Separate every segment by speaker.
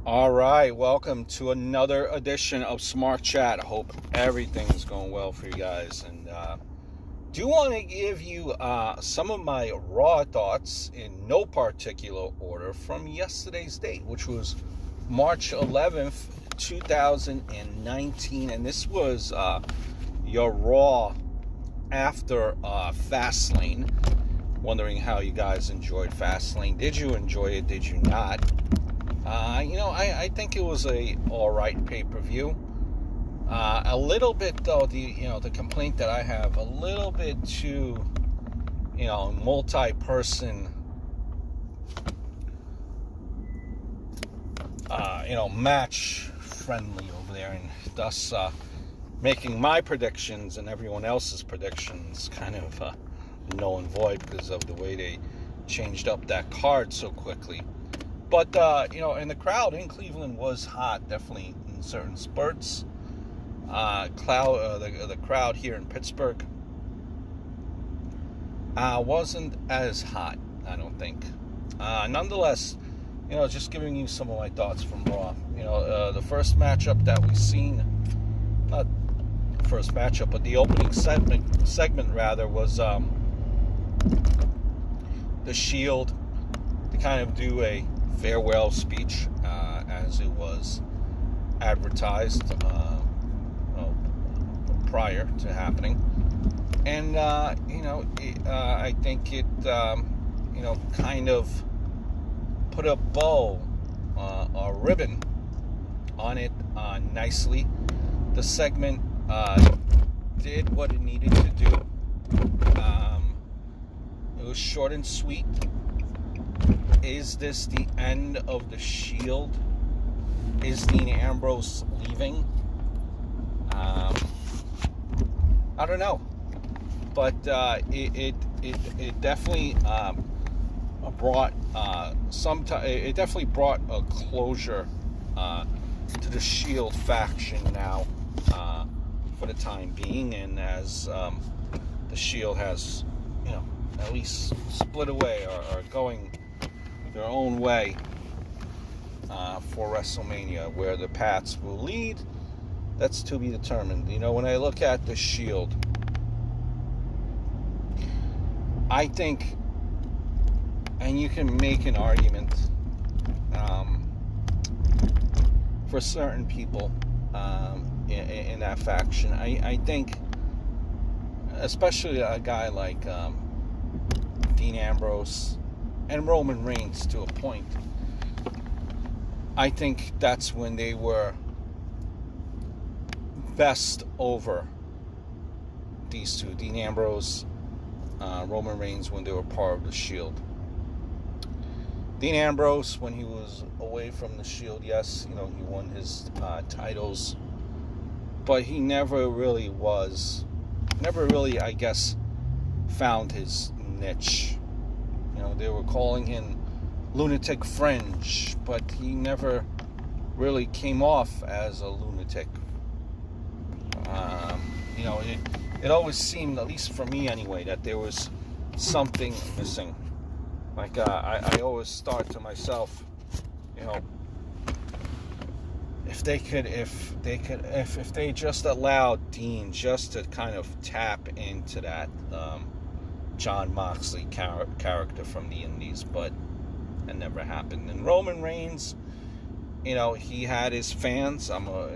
Speaker 1: All right, welcome to another edition of Smart Chat. I hope everything's going well for you guys, and do want to give you some of my raw thoughts in no particular order from yesterday's date, which was March 11th, 2019, and this was your raw after Fastlane. Wondering how you guys enjoyed Fastlane. Did you enjoy it? Did you not? I think it was a all right pay-per-view. A little bit though, the complaint that I have, a little bit too, multi-person, match friendly over there, and thus making my predictions and everyone else's predictions kind of null and void because of the way they changed up that card so quickly. But, and the crowd in Cleveland was hot, definitely in certain spurts. The crowd here in Pittsburgh wasn't as hot, I don't think. Nonetheless, just giving you some of my thoughts from Raw. The first matchup that we've seen, not the first matchup, but the opening segment rather, was The Shield to kind of do a farewell speech, as it was advertised prior to happening, and I think it kind of put a bow, a ribbon on it nicely. The segment did what it needed to do. It was short and sweet. Is this the end of the Shield? Is Dean Ambrose leaving? I don't know, but it definitely brought it definitely brought a closure to the Shield faction now, for the time being, and as the Shield has at least split away or going their own way for WrestleMania. Where the paths will lead, that's to be determined. When I look at the Shield, I think, and you can make an argument for certain people in that faction. I think, especially a guy like Dean Ambrose and Roman Reigns to a point, I think that's when they were best over, these two, Dean Ambrose, Roman Reigns, when they were part of the Shield. Nean Ambrose, when he was away from the Shield, yes, he won his titles, but he never really, I guess, found his niche. They were calling him Lunatic Fringe, but he never really came off as a lunatic. It always seemed, at least for me anyway, that there was something missing. Like I always thought to myself, if they just allowed Dean just to kind of tap into that Jon Moxley character from the Indies, but it never happened. And Roman Reigns, he had his fans. I'm a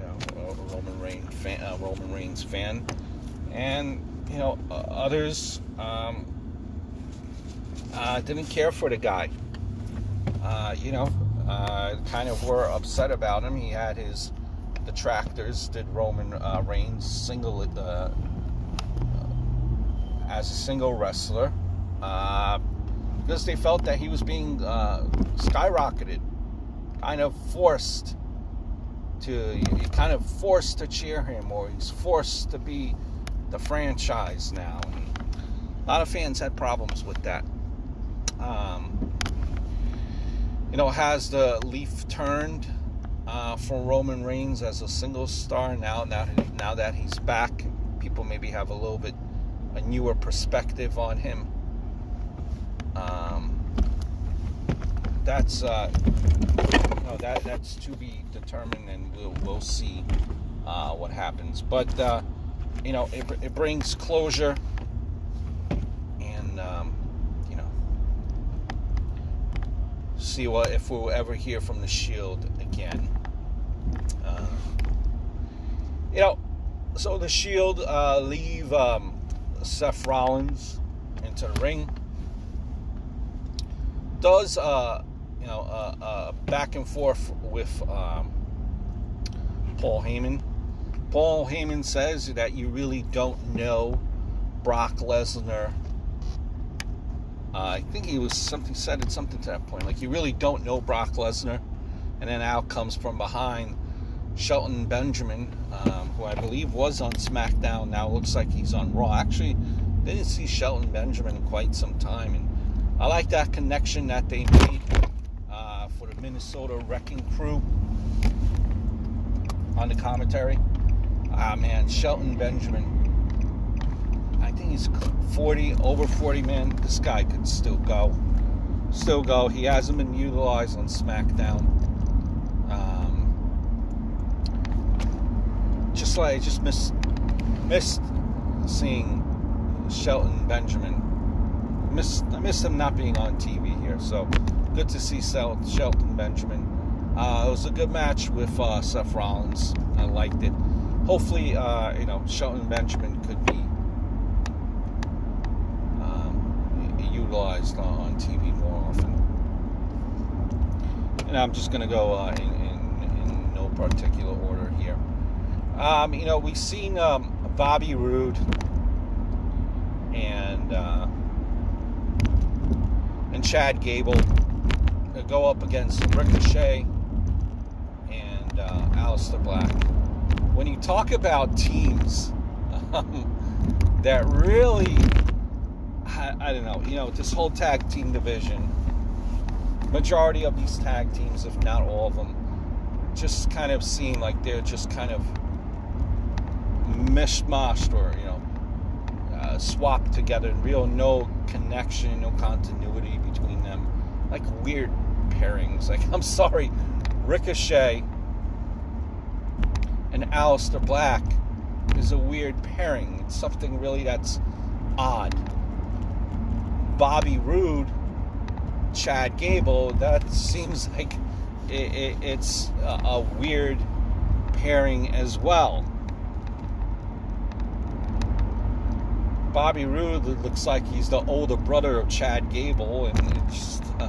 Speaker 1: Roman Reigns fan, and others didn't care for the guy. Kind of were upset about him. He had his detractors. Did Roman Reigns as a single wrestler, because they felt that he was being skyrocketed, kind of forced to cheer him, or he's forced to be the franchise now. And a lot of fans had problems with that. Has the leaf turned for Roman Reigns as a single star now that he's back? People maybe have a little bit a newer perspective on him. That's that that's to be determined, and we'll see what happens. But it brings closure, and see if we'll ever hear from the Shield again. So the Shield leave Seth Rollins into the ring. Does back and forth with Paul Heyman. Paul Heyman says that you really don't know Brock Lesnar. I think he was said something to that point, like you really don't know Brock Lesnar. And then out comes from behind Shelton Benjamin, who I believe was on SmackDown. Now it looks like he's on Raw. Actually, didn't see Shelton Benjamin in quite some time, and I like that connection that they made for the Minnesota Wrecking Crew on the commentary. Man, Shelton Benjamin, I think he's over 40, man. This guy could still go. He hasn't been utilized on SmackDown. Just missed seeing Shelton Benjamin. I missed him not being on TV here. So good to see Shelton Benjamin. It was a good match with Seth Rollins. I liked it. Hopefully, Shelton Benjamin could be utilized on TV more often. And I'm just going to go in no particular order here. We've seen Bobby Roode and Chad Gable go up against Ricochet and Aleister Black. When you talk about teams that really, I don't know, this whole tag team division, majority of these tag teams, if not all of them, just kind of seem like they're just kind of mishmashed or, swapped together. No connection, no continuity between them. Like weird pairings. Like, I'm sorry, Ricochet and Aleister Black is a weird pairing. It's something really that's odd. Bobby Roode, Chad Gable, that seems like it's a weird pairing as well. Bobby Roode looks like he's the older brother of Chad Gable, and it's just, I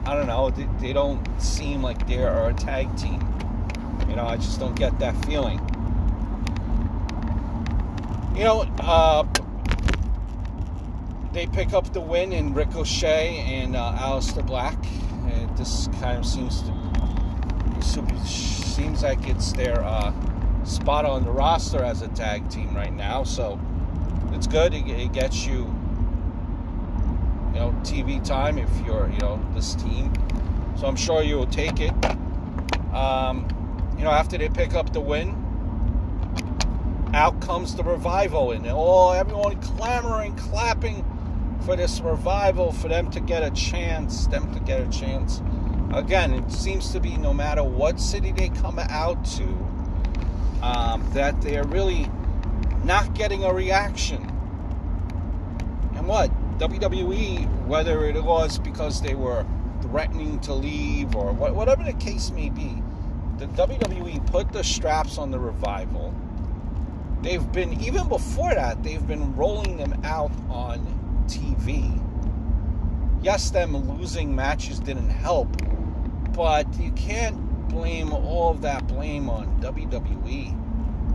Speaker 1: don't know, they don't seem like they are a tag team. I just don't get that feeling. They pick up the win in Ricochet and Aleister Black. And this kind of seems like it's their spot on the roster as a tag team right now. So it's good. It gets you, TV time if you're, this team. So I'm sure you will take it. After they pick up the win, out comes the Revival, and everyone clamoring, clapping for this Revival, for them to get a chance. Again, it seems to be no matter what city they come out to, that they're really not getting a reaction. And what? WWE, whether it was because they were threatening to leave or whatever the case may be, the WWE put the straps on the Revival. They've been, even before that, they've been rolling them out on TV. Yes, them losing matches didn't help, but you can't blame all of that blame on WWE.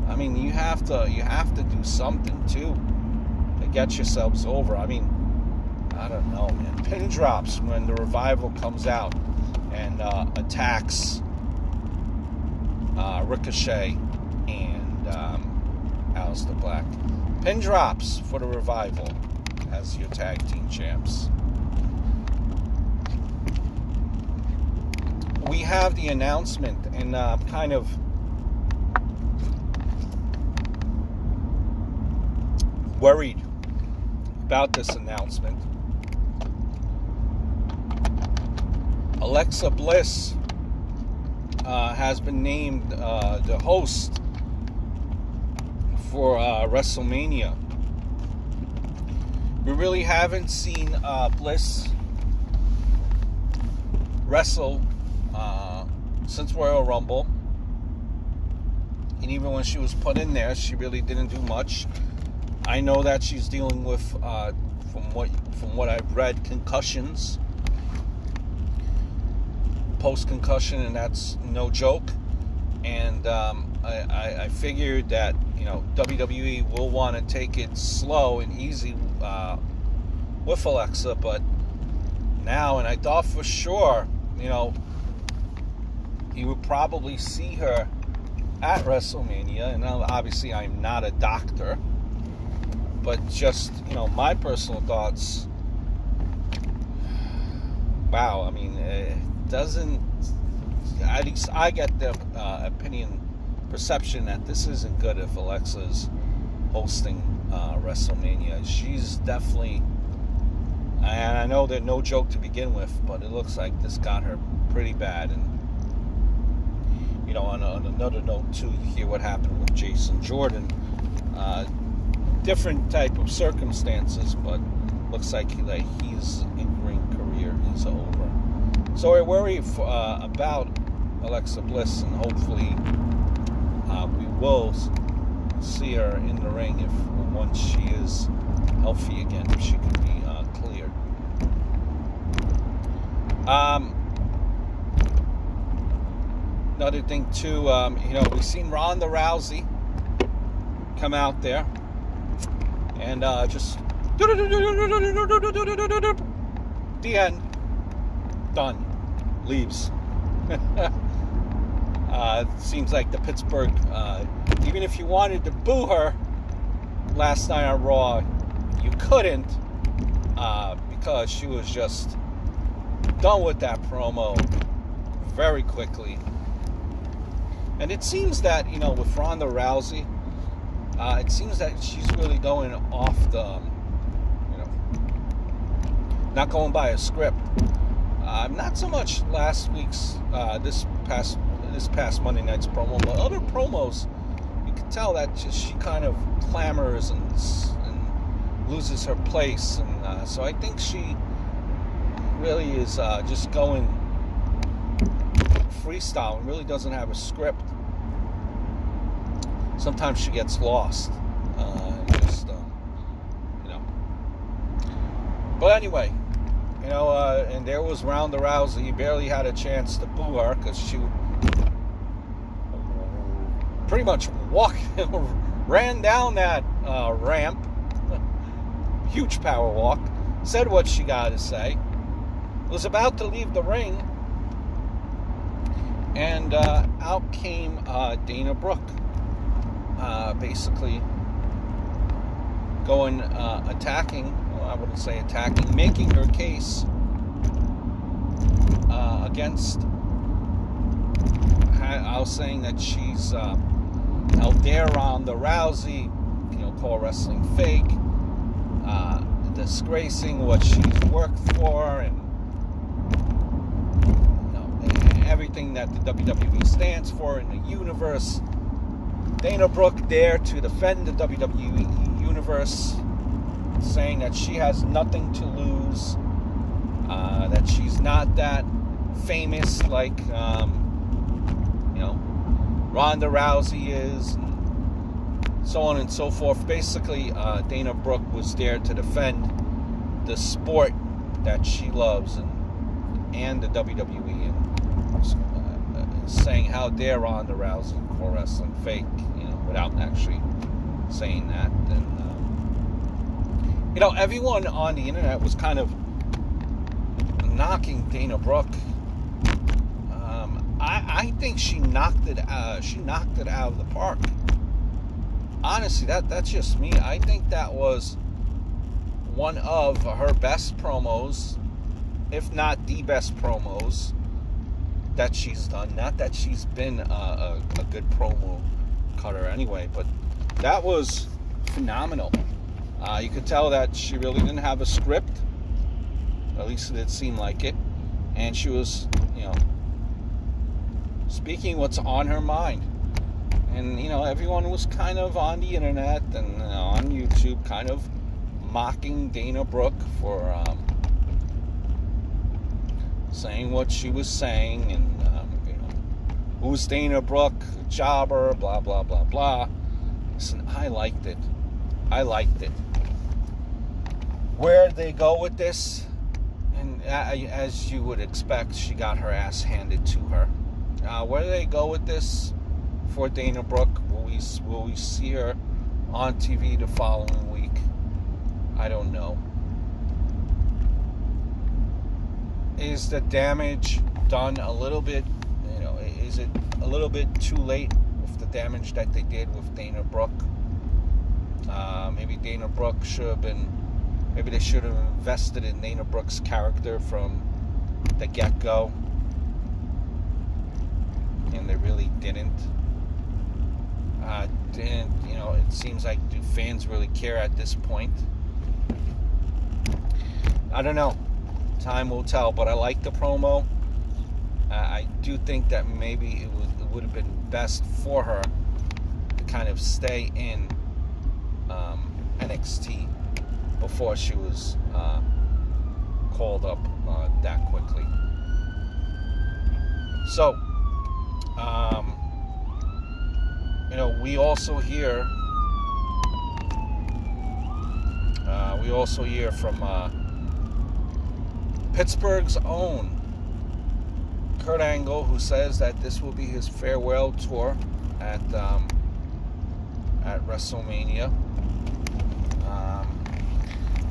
Speaker 1: I mean, you have to do something too to get yourselves over. I mean, I don't know, man. Pin drops when the Revival comes out and attacks Ricochet and Aleister Black. Pin drops for the Revival as your tag team champs. We have the announcement, and I'm kind of worried about this announcement. Alexa Bliss has been named the host for WrestleMania. We really haven't seen Bliss wrestle since Royal Rumble. And even when she was put in there, she really didn't do much. I know that she's dealing with, from what I've read, concussions, post-concussion, and that's no joke. And I figured that, WWE will want to take it slow and easy with Alexa, but now, and I thought for sure, you would probably see her at WrestleMania, and obviously I'm not a doctor, but just, my personal thoughts, wow, I mean, it doesn't, at least I get the perception that this isn't good if Alexa's hosting WrestleMania. She's definitely, and I know they're no joke to begin with, but it looks like this got her pretty bad. And on another note too, you hear what happened with Jason Jordan. Different type of circumstances, but looks like his in-ring career is over. So I worry about Alexa Bliss, and hopefully we will see her in the ring once she is healthy again, if she can be cleared. Another thing too, we've seen Ronda Rousey come out there and just the end, done, leaves. Seems like the Pittsburgh, even if you wanted to boo her last night on Raw, you couldn't, because she was just done with that promo very quickly. And it seems that, with Ronda Rousey, it seems that she's really going off the, not going by a script. Not so much last week's, this past Monday night's promo, but other promos, you can tell that she kind of clamors and loses her place. And so I think she really is just going freestyle and really doesn't have a script. Sometimes she gets lost. But anyway, and there was Ronda Rousey. He barely had a chance to boo her because she pretty much ran down that ramp. Huge power walk. Said what she got to say. Was about to leave the ring. And out came Dana Brooke, basically going, attacking, well, I wouldn't say attacking, making her case against, I was saying that she's out there Ronda Rousey, call wrestling fake, disgracing what she's worked for, and everything that the WWE stands for in the universe. Dana Brooke there to defend the WWE universe, saying that she has nothing to lose, that she's not that famous like Ronda Rousey is, and so on and so forth. Basically, Dana Brooke was there to defend the sport that she loves and the WWE, and saying how dare Ronda Rousey call wrestling fake, without actually saying that. And everyone on the internet was kind of knocking Dana Brooke. I think she knocked it out of the park. Honestly, that's just me. I think that was one of her best promos, if not the best promos that she's done. Not that she's been a good promo cutter anyway, but that was phenomenal. You could tell that she really didn't have a script. At least it seemed like it. And she was, speaking what's on her mind. And, everyone was kind of on the internet and on YouTube kind of mocking Dana Brooke for saying what she was saying. And, who's Dana Brooke? Jobber, blah, blah, blah, blah. Listen, I liked it. Where they go with this, and as you would expect, she got her ass handed to her. Where do they go with this for Dana Brooke? Will we see her on TV the following week? I don't know. Is the damage done a little bit? Is it a little bit too late with the damage that they did with Dana Brooke? Maybe Dana Brooke should have been. Maybe they should have invested in Dana Brooke's character from the get-go, and they really didn't. It seems like, do fans really care at this point? I don't know. Time will tell, but I like the promo. I do think that maybe it would have been best for her to kind of stay in NXT before she was called up that quickly. So, we also hear from Pittsburgh's own Kurt Angle, who says that this will be his farewell tour at WrestleMania.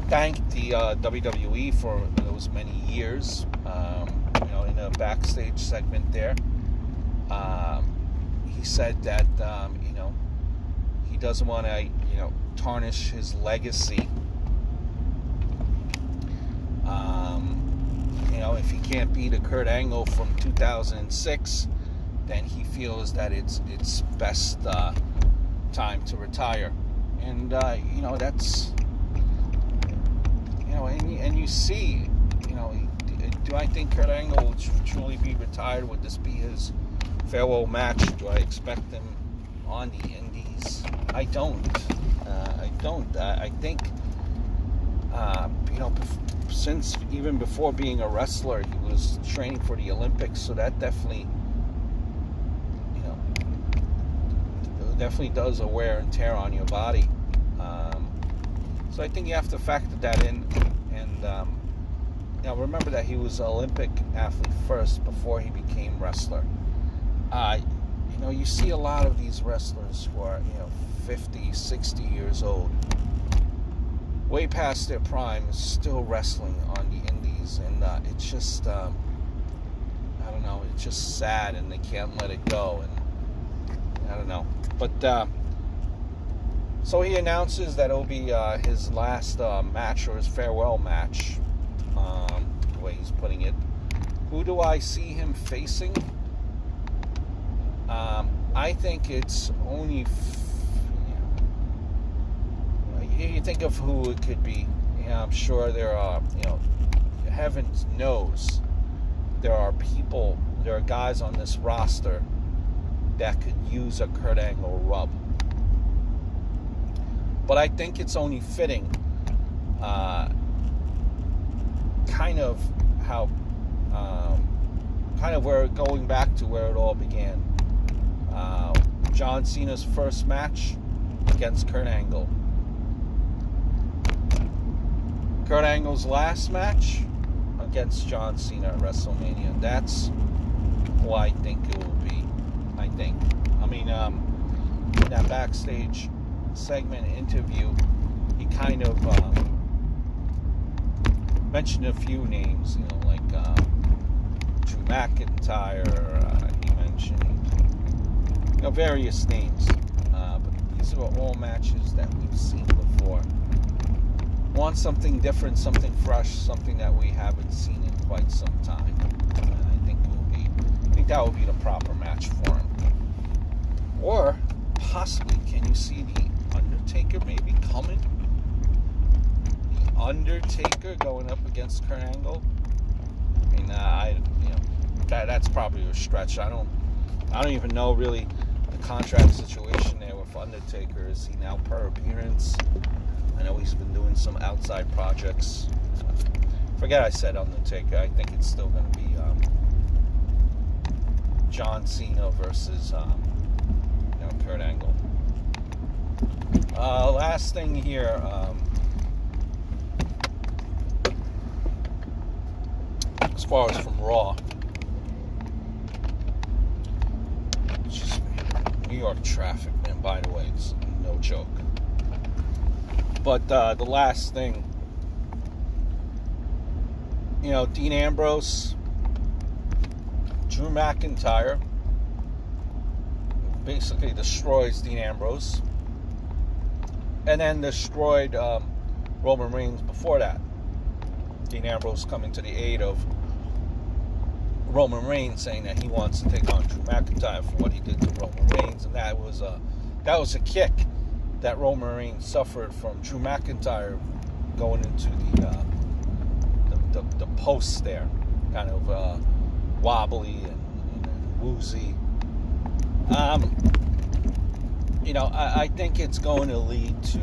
Speaker 1: Thanked the WWE for those many years. In a backstage segment there, he said that he doesn't want to tarnish his legacy. If he can't beat a Kurt Angle from 2006, then he feels that it's best time to retire. And that's and you see, do I think Kurt Angle will truly be retired? Would this be his farewell match? Do I expect him on the Indies? I don't. I think, since even before being a wrestler, he was training for the Olympics, so that definitely does a wear and tear on your body. So I think you have to factor that in. And remember that he was an Olympic athlete first before he became wrestler. You see a lot of these wrestlers who are 50, 60 years old, way past their prime, still wrestling on the indies, and it's just I don't know, it's just sad, and they can't let it go, and I don't know. But so he announces that it'll be his last match, or his farewell match, the way he's putting it. Who do I see him facing? I think it's only you think of who it could be. I'm sure there are, heaven knows there are guys on this roster that could use a Kurt Angle rub. But I think it's only fitting, kind of where, going back to where it all began. John Cena's first match against Kurt Angle. Kurt Angle's last match against John Cena at WrestleMania. That's who I think it will be. In that backstage segment interview, he kind of mentioned a few names, like Drew McIntyre. He mentioned various names, but these are all matches that we've seen before. Want something different, something fresh, something that we haven't seen in quite some time. I think that will be the proper match for him. Or possibly, can you see the Undertaker maybe coming? The Undertaker going up against Kurt Angle? That's probably a stretch. I don't I don't even know really the contract situation there with Undertaker. Is he now per appearance? I know he's been doing some outside projects. Forget I said Undertaker. I think it's still going to be John Cena versus Kurt Angle. Last thing here. As far as from Raw. Just New York traffic, man, by the way, it's no joke. But the last thing, Dean Ambrose, Drew McIntyre basically destroys Dean Ambrose, and then destroyed Roman Reigns before that. Dean Ambrose coming to the aid of Roman Reigns, saying that he wants to take on Drew McIntyre for what he did to Roman Reigns, and that was a kick that Roman Reigns suffered from Drew McIntyre going into the posts there, kind of wobbly and woozy. I think it's going to lead to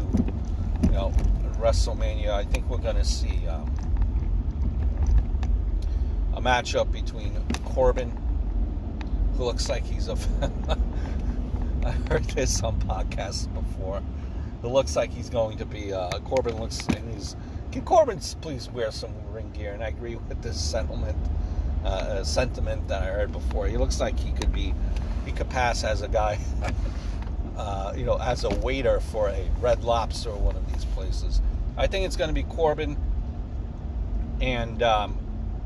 Speaker 1: WrestleMania. I think we're going to see a matchup between Corbin, who looks like he's a I heard this on podcasts before. It looks like he's going to be Corbin looks, and can Corbin please wear some ring gear? And I agree with this sentiment that I heard before. He looks like he could pass as a guy as a waiter for a Red Lobster or one of these places. I think it's going to be Corbin and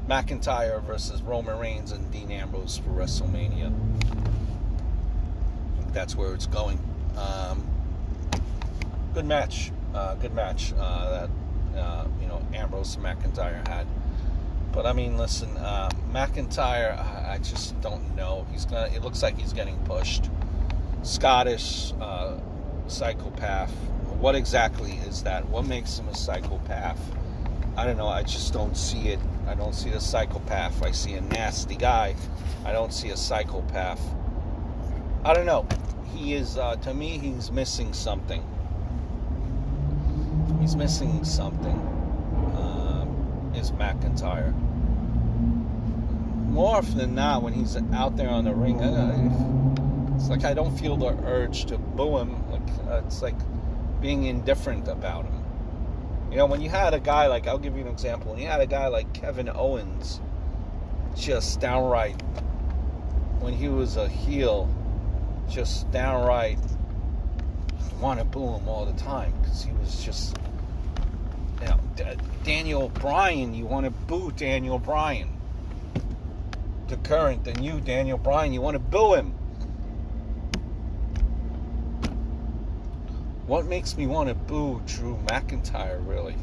Speaker 1: McIntyre versus Roman Reigns and Dean Ambrose for WrestleMania. I think that's where it's going. Good match. That Ambrose and McIntyre had. But I mean, listen, McIntyre, I just don't know. It looks like he's getting pushed. Scottish psychopath. What exactly is that? What makes him a psychopath? I don't know. I just don't see it. I don't see the psychopath. I see a nasty guy. I don't see a psychopath. I don't know. He is, to me, he's missing something. He's missing something. Is McIntyre. More often than not, when he's out there on the ring, it's like I don't feel the urge to boo him. It's like being indifferent about him. When you had a guy like, I'll give you an example. When you had a guy like Kevin Owens, just downright, when he was a heel, just downright want to boo him all the time because he was just, Daniel Bryan, you want to boo Daniel Bryan. The current, and you, Daniel Bryan, you want to boo him. What makes me want to boo Drew McIntyre, really?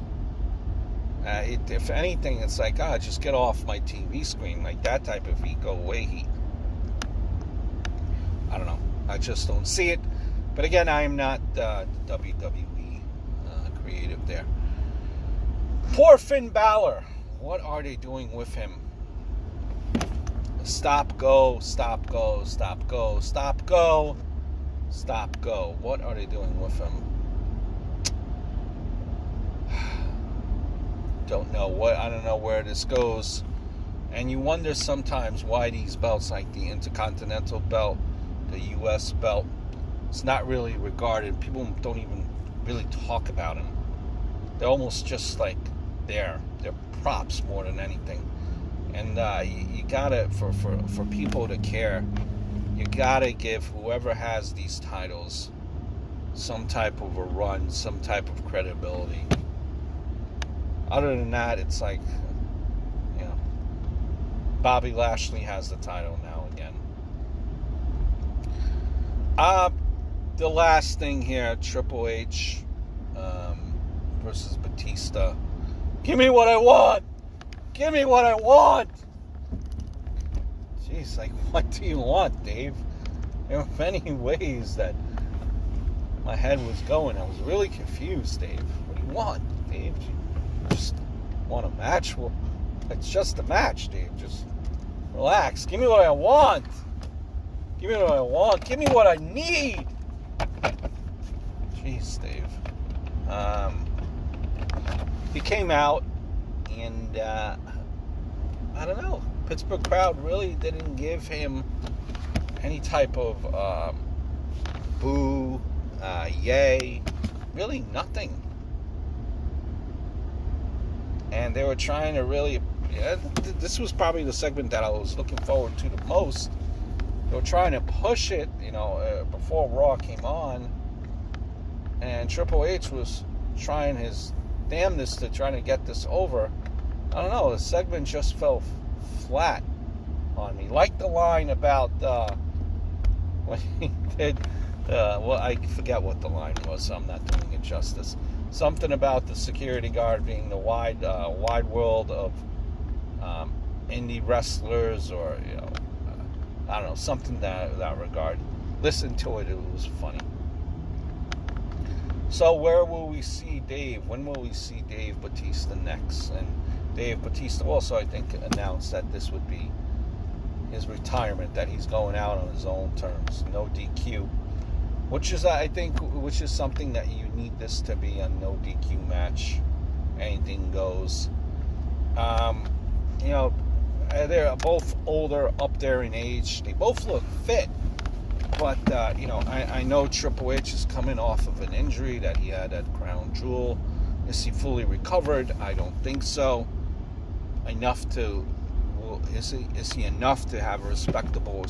Speaker 1: If anything, it's like, just get off my TV screen, like that type of heat, go away heat. I don't know. I just don't see it. But again, I am not WWE creative there. Poor Finn Balor. What are they doing with him? Stop, go, stop, go, stop, go, stop, go. Stop, go. What are they doing with him? Don't know. I don't know where this goes. And you wonder sometimes why these belts, like the Intercontinental belt, the US belt, it's not really regarded. People don't even really talk about them. They're almost just like they're props more than anything. And you gotta, for people to care, you gotta give whoever has these titles some type of a run, some type of credibility. Other than that, it's like, Bobby Lashley has the title now again. The last thing here, Triple H versus Batista. Give me what I want! Give me what I want! Jeez, like, what do you want, Dave? There were many ways that my head was going. I was really confused, Dave. What do you want, Dave? You just want a match? Well, it's just a match, Dave. Just relax. Give me what I want. Give me what I want. Give me what I need. Jeez, Dave. He came out, and I don't know. Pittsburgh crowd really didn't give him any type of boo, yay, really nothing. And they were trying to really, this was probably the segment that I was looking forward to the most. They were trying to push it, before Raw came on. And Triple H was trying his damnness to try to get this over. I don't know, the segment just fell flat on me. Like the line about when he did, I forget what the line was, so I'm not doing it justice. Something about the security guard being the wide world of indie wrestlers, or I don't know, something that regard. Listen to it; it was funny. So where will we see Dave? When will we see Dave Bautista next? And Dave Bautista also, I think, announced that this would be his retirement, that he's going out on his own terms, no DQ. Which is something that you need this to be, a no DQ match. Anything goes. They're both older, up there in age. They both look fit. But, I know Triple H is coming off of an injury that he had at Crown Jewel. Is he fully recovered? I don't think so. Is he enough to have a respectable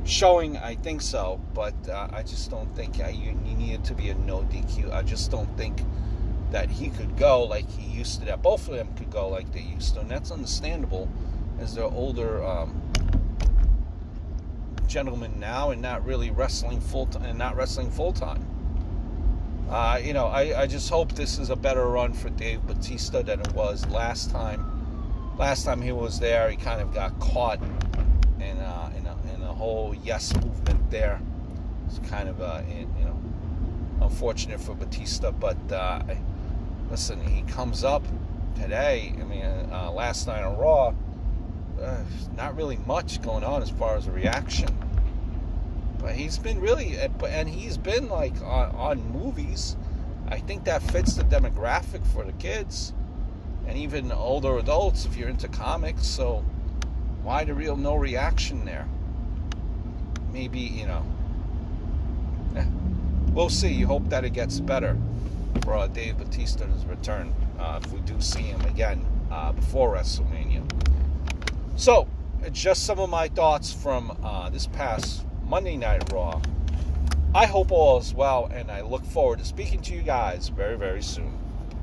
Speaker 1: showing? I think so, but I just don't think you need it to be a no DQ. I just don't think that he could go like he used to. That both of them could go like they used to, and that's understandable, as they're older gentlemen now and not really wrestling full time. I just hope this is a better run for Dave Bautista than it was last time. Last time he was there, he kind of got caught in a whole yes movement there. It's kind of unfortunate for Bautista, but listen, he comes up today. Last night on Raw, not really much going on as far as a reaction, but he's been like on movies. I think that fits the demographic for the kids and even older adults if you're into comics. So why the real no reaction there? Maybe, we'll see. You hope that it gets better for Dave Bautista's return, if we do see him again before WrestleMania. So, just some of my thoughts from this past Monday Night Raw. I hope all is well, and I look forward to speaking to you guys very, very soon.